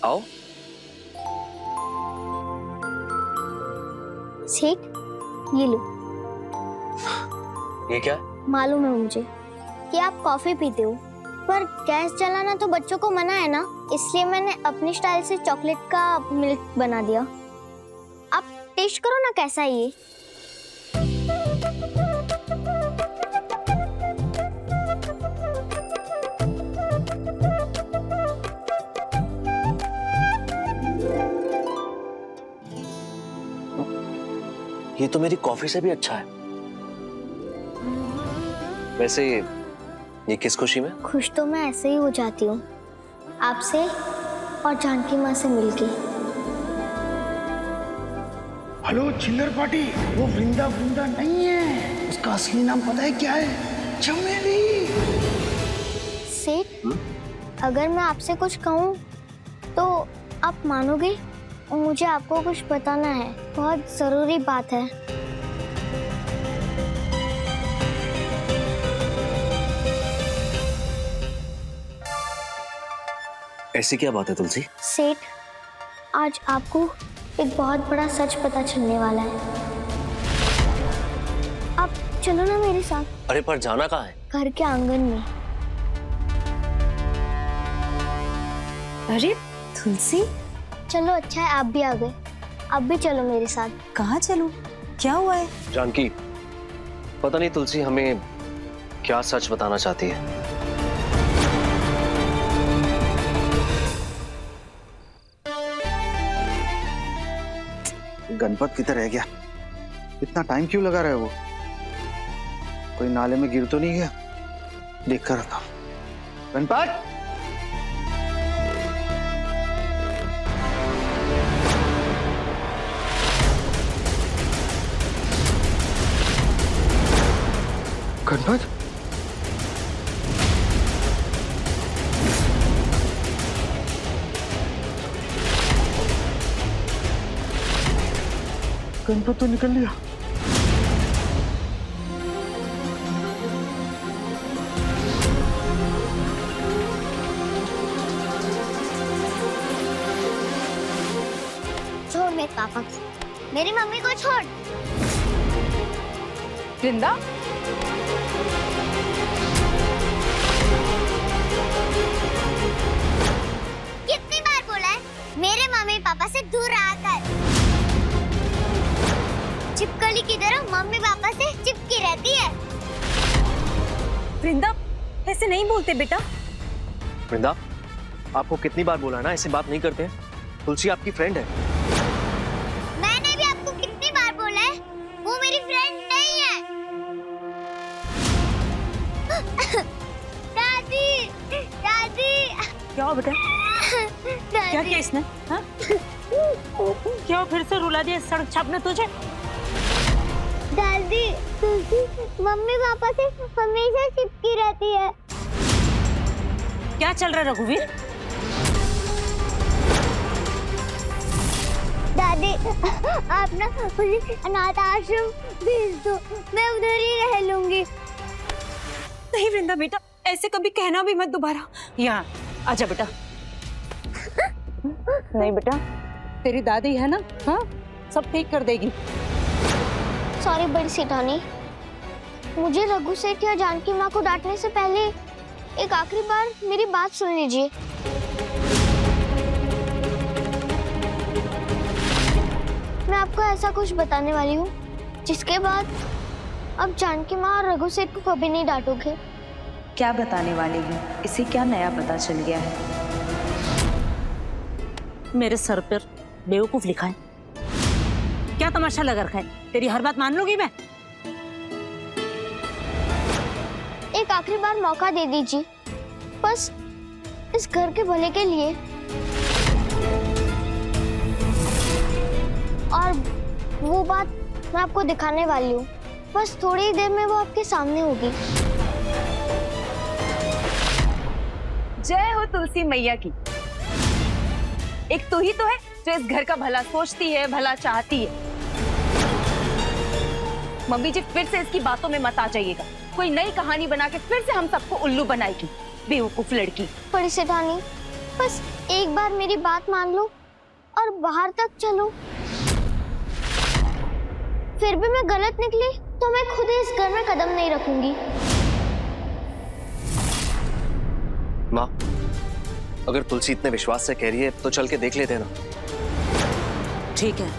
आओ। सेठ, ये लो। ये क्या है? मालूम है मुझे कि आप कॉफी पीते हो, पर गैस जलाना तो बच्चों को मना है ना, इसलिए मैंने अपनी स्टाइल से चॉकलेट का मिल्क बना दिया। आप टेस्ट करो ना कैसा है ये। ये तो मेरी कॉफी से भी अच्छा है। वैसे ये किस खुशी में? खुश तो मैं ऐसे ही हो जाती हूँ, आपसे और जानकी माँ से मिलके। हेलो चिल्लर पार्टी, वो वृंदा वृंदा नहीं है, उसका असली नाम पता है क्या है? चमेली। सेठ, अगर मैं आपसे कुछ कहूँ तो आप मानोगे? मुझे आपको कुछ बताना है, बहुत जरूरी बात है। ऐसी क्या बात है तुलसी? सेठ, आज आपको एक बहुत बड़ा सच पता चलने वाला है। आप चलो ना मेरे साथ। अरे पर जाना कहाँ है? घर के आंगन में। अरे तुलसी, चलो अच्छा है आप भी आ गए, आप भी चलो मेरे साथ। कहाँ चलूं? क्या हुआ है? जानकी, पता नहीं तुलसी हमें क्या सच बताना चाहती है। गणपत किधर रह गया? इतना टाइम क्यों लगा रहा है वो? कोई नाले में गिर तो नहीं गया? देख कर रखा। गणपत! गणपत? गणपत तो निकल लिया। छोड़ मेरे पापा को, मेरी मम्मी को छोड़। वृंदा, कितनी बार बोला है मेरे मम्मी पापा से दूर रहा कर। चिपकली की तरह मम्मी पापा से चिपकी रहती है। वृंदा, ऐसे नहीं बोलते बेटा। वृंदा, आपको कितनी बार बोला है ना, ऐसे बात नहीं करते हैं। तुलसी आपकी फ्रेंड है। मैंने भी आपको कितनी बार बोला है, वो मेरी फ्रेंड नहीं है। दादी, दादी, क्या हुआ बेटा? क्या किया इसने? हाँ? क्या फिर से रुला दिया सड़क छापने तुझे? दादी, तुलसी मम्मी पापा से हमेशा चिपकी रहती है। क्या चल रहा है रघुवीर? दादी, आप ना मुझे अनाथ आश्रम भेज दो, मैं उधर ही रह लूंगी। नहीं वृंदा बेटा, ऐसे कभी कहना भी मत दोबारा। यहाँ आजा बेटा। नहीं बेटा, तेरी दादी है ना, हाँ सब ठीक कर देगी। सॉरी बड़ी सेठानी, मुझे रघु सेठ या जानकी माँ को डांटने से पहले एक आखिरी बार मेरी बात सुन लीजिए। मैं आपको ऐसा कुछ बताने वाली हूँ जिसके बाद अब जानकी माँ और रघु सेठ को कभी नहीं डांटोगे। क्या बताने वाली है? इसे क्या नया पता चल गया है? मेरे सर पर बेवकूफ लिखा है। क्या तमाशा लगा रखा है? तेरी हर बात मान लूंगी मैं। एक आखिरी बार मौका दे दीजिए, बस इस घर के भले के लिए। और वो बात मैं आपको दिखाने वाली हूँ, बस थोड़ी ही देर में वो आपके सामने होगी। जय हो तुलसी मैया की। एक तू ही तो है जो इस घर का भला सोचती है, भला चाहती है। मम्मी जी फिर से इसकी बातों में मत आ जाइएगा। कोई नई कहानी बना के फिर से हम सबको उल्लू बनाएगी, बेवकूफ लड़की। बड़ी सेठानी, बस एक बार मेरी बात मान लो और बाहर तक चलो। फिर भी मैं गलत निकली तो मैं खुद ही इस घर में कदम नहीं रखूंगी। माँ, अगर तुलसी इतने विश्वास से कह रही है तो चल के देख लेते हैं ना। ठीक है,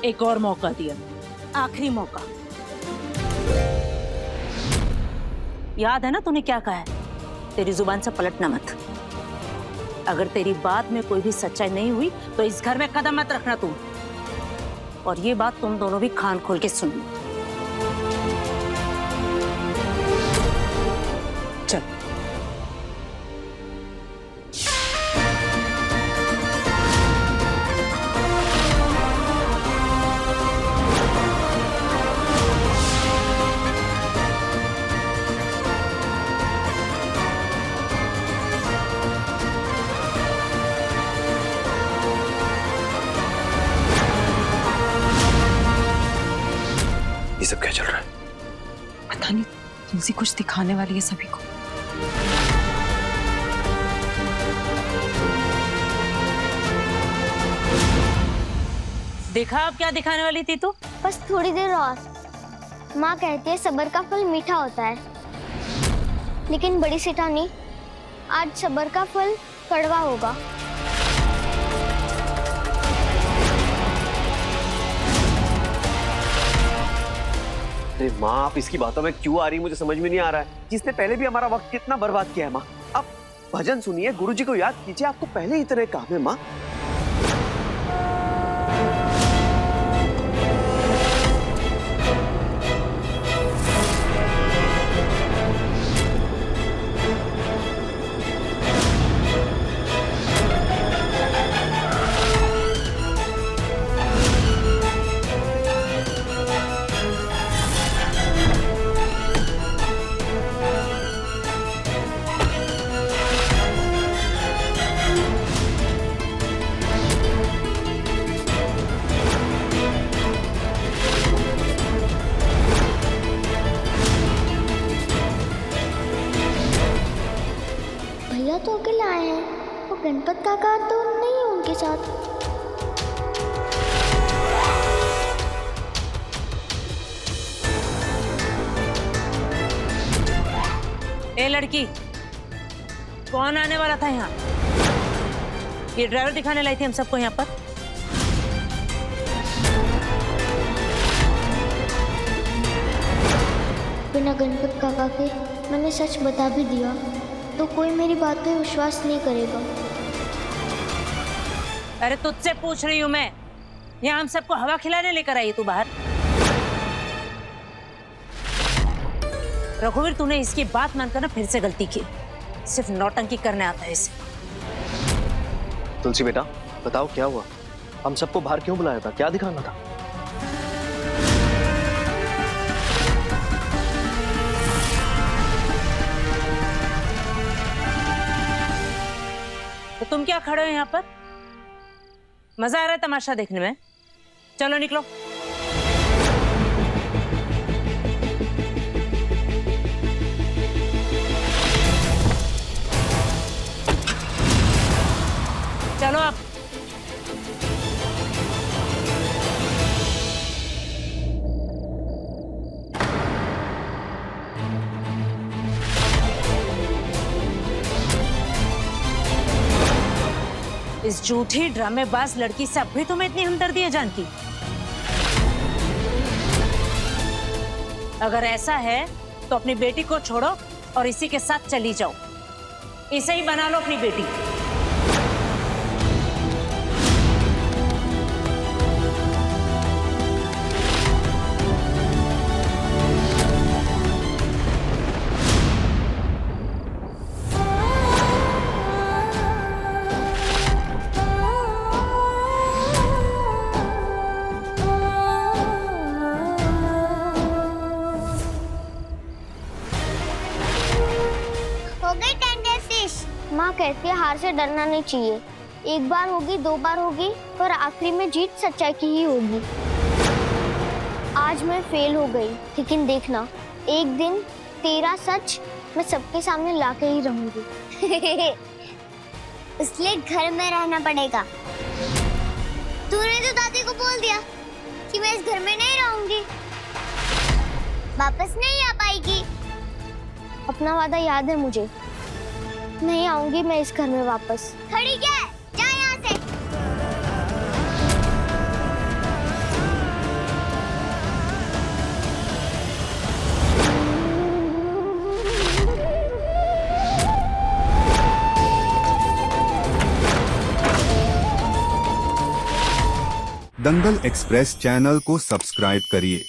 एक और मौका दिया, आखिरी मौका। याद है ना तूने क्या कहा है? तेरी जुबान से पलटना मत। अगर तेरी बात में कोई भी सच्चाई नहीं हुई तो इस घर में कदम मत रखना तुम। और ये बात तुम दोनों भी कान खोल के सुन लो। चल। ये सब क्या चल रहा है? पता नहीं, तुलसी कुछ दिखाने वाली है सभी को। देखा अब क्या दिखाने वाली थी तू? बस थोड़ी देर और। माँ कहती है सब्र का फल मीठा होता है, लेकिन बड़ी सेठानी, आज सब्र का फल कड़वा होगा। अरे माँ, आप इसकी बातों में क्यों आ रही मुझे समझ में नहीं आ रहा है। जिसने पहले भी हमारा वक्त कितना बर्बाद किया है माँ। आप भजन सुनिए, गुरुजी को याद कीजिए, आपको पहले ही तरह काम है माँ। भैया तो अकेले आए हैं, वो गणपत काका तो नहीं है उनके साथ। ए लड़की, कौन आने वाला था यहाँ? ये ड्राइवर दिखाने लाई थी हम सबको यहाँ पर। बिना गणपत काका के मैंने सच बता भी दिया तो कोई मेरी बात पे विश्वास नहीं करेगा। अरे तुझसे पूछ रही हूँ मैं, यहाँ हम सबको हवा खिलाने लेकर आई तू बाहर? रघुवीर, तूने इसकी बात मानकर ना फिर से गलती की। सिर्फ नौटंकी करने आता है इसे। तुलसी बेटा, बताओ क्या हुआ? हम सबको बाहर क्यों बुलाया था? क्या दिखाना था? तो तुम क्या खड़े हो यहाँ पर? मजा आ रहा है तमाशा देखने में? चलो निकलो। चलो अब। इस झूठी ड्रामेबाज लड़की से अब भी तुम्हें इतनी हमदर्दी है जानकी? अगर ऐसा है तो अपनी बेटी को छोड़ो और इसी के साथ चली जाओ। इसे ही बना लो अपनी बेटी। माँ कहती है हार से डरना नहीं चाहिए। एक बार होगी, दो बार होगी, पर आखिरी में जीत सच्चाई की ही होगी। आज मैं फेल हो गई, लेकिन देखना एक दिन तेरा सच मैं सबके सामने लाके ही रहूंगी। इसलिए घर में रहना पड़ेगा। तूने तो दादी को बोल दिया कि मैं इस घर में नहीं रहूंगी, वापस नहीं आ पाएगी। अपना वादा याद है मुझे, नहीं आऊंगी मैं इस घर में वापस। खड़ी क्या है? जा यहाँ से। दंगल एक्सप्रेस चैनल को सब्सक्राइब करिए